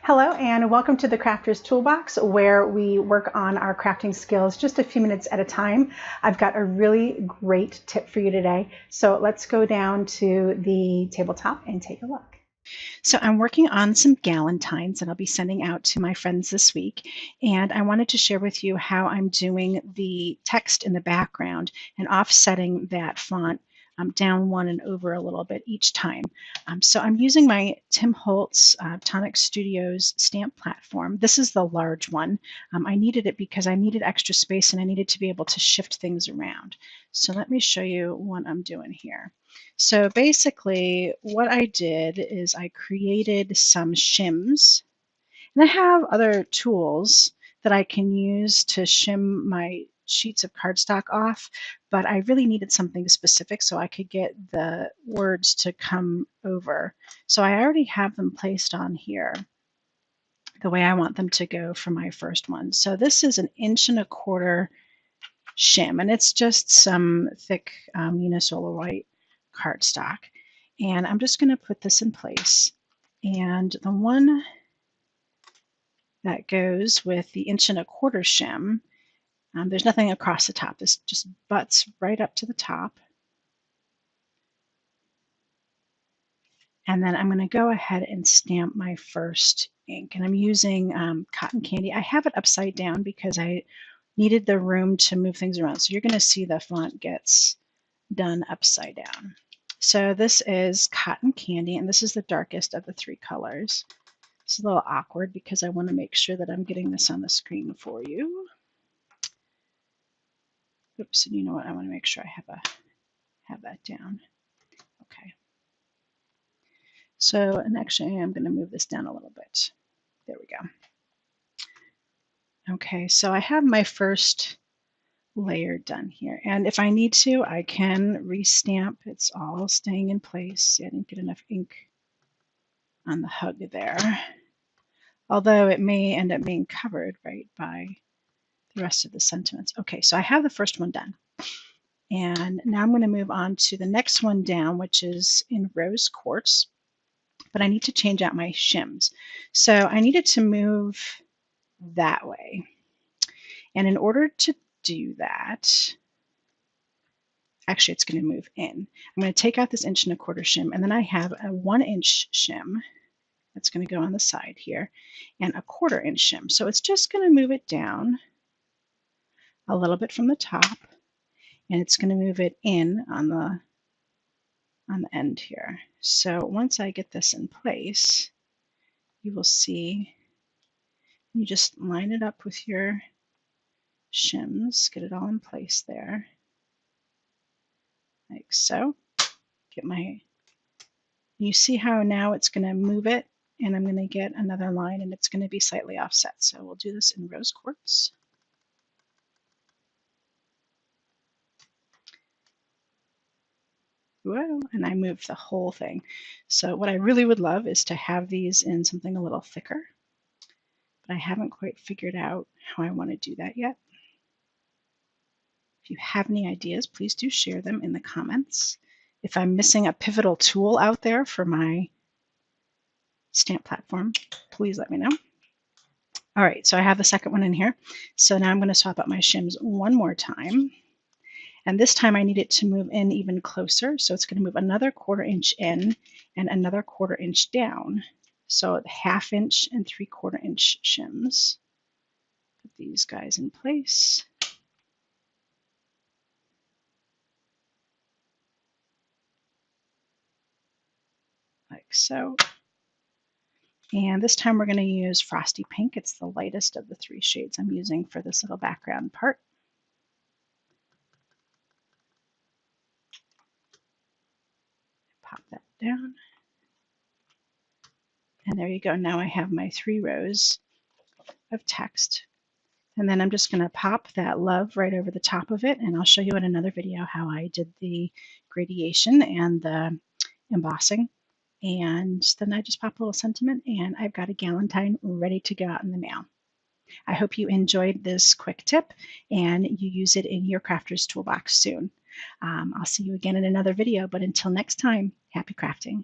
Hello and welcome to the Crafter's Toolbox, where we work on our crafting skills just a few minutes at a time. I've got a really great tip for you today. So let's go down to the tabletop and take a look. So I'm working on some galantines that I'll be sending out to my friends this week. And I wanted to share with you how I'm doing the text in the background and offsetting that font down one and over a little bit each time. So I'm using my Tim Holtz Tonic Studios stamp platform. This is the large one. I needed it because I needed extra space and I needed to be able to shift things around. So let me show you what I'm doing here. So basically what I did is I created some shims, and I have other tools that I can use to shim my sheets of cardstock off, but I really needed something specific so I could get the words to come over. So I already have them placed on here the way I want them to go for my first one. So this is an 1.25" shim, and it's just some thick Unisolar white cardstock. And I'm just going to put this in place. And the one that goes with the 1.25" shim, there's nothing across the top. This just butts right up to the top. And then I'm going to go ahead and stamp my first ink. And I'm using cotton candy. I have it upside down because I needed the room to move things around. So you're going to see the font gets done upside down. So this is cotton candy, and this is the darkest of the three colors. It's a little awkward because I want to make sure that I'm getting this on the screen for you. Oops, and you know what? I want to make sure I have that down. Okay. So, and actually I'm going to move this down a little bit. There we go. Okay, so I have my first layer done here. And if I need to, I can restamp. It's all staying in place. See, I didn't get enough ink on the hug there. Although it may end up being covered, right, by the rest of the sentiments. Okay, so I have the first one done. And now I'm going to move on to the next one down, which is in rose quartz. But I need to change out my shims. So I needed to move that way. And in order to do that, actually it's going to move in. I'm going to take out this 1.25" shim, and then I have a 1-inch shim that's going to go on the side here, and a 1/4" shim. So it's just going to move it down a little bit from the top, and it's going to move it in on the end here. So once I get this in place, you will see you just line it up with your shims, get it all in place there, like so. You see how now it's going to move it, and I'm going to get another line, and it's going to be slightly offset. So we'll do this in rose quartz. Whoa, and I moved the whole thing. So what I really would love is to have these in something a little thicker, but I haven't quite figured out how I want to do that yet. If you have any ideas, please do share them in the comments. If I'm missing a pivotal tool out there for my stamp platform, please let me know. All right, so I have the second one in here. So now I'm going to swap out my shims one more time. And this time I need it to move in even closer. So it's going to move another 1/4" in and another 1/4" down. So 1/2" and 3/4" shims. Put these guys in place. Like so. And this time we're going to use Frosty Pink. It's the lightest of the 3 shades I'm using for this little background part. Pop that down. And there you go. Now I have my 3 rows of text. And then I'm just going to pop that love right over the top of it. And I'll show you in another video how I did the gradation and the embossing. And then I just pop a little sentiment, and I've got a galantine ready to go out in the mail. I hope you enjoyed this quick tip and you use it in your crafter's toolbox soon. I'll see you again in another video, but until next time, happy crafting.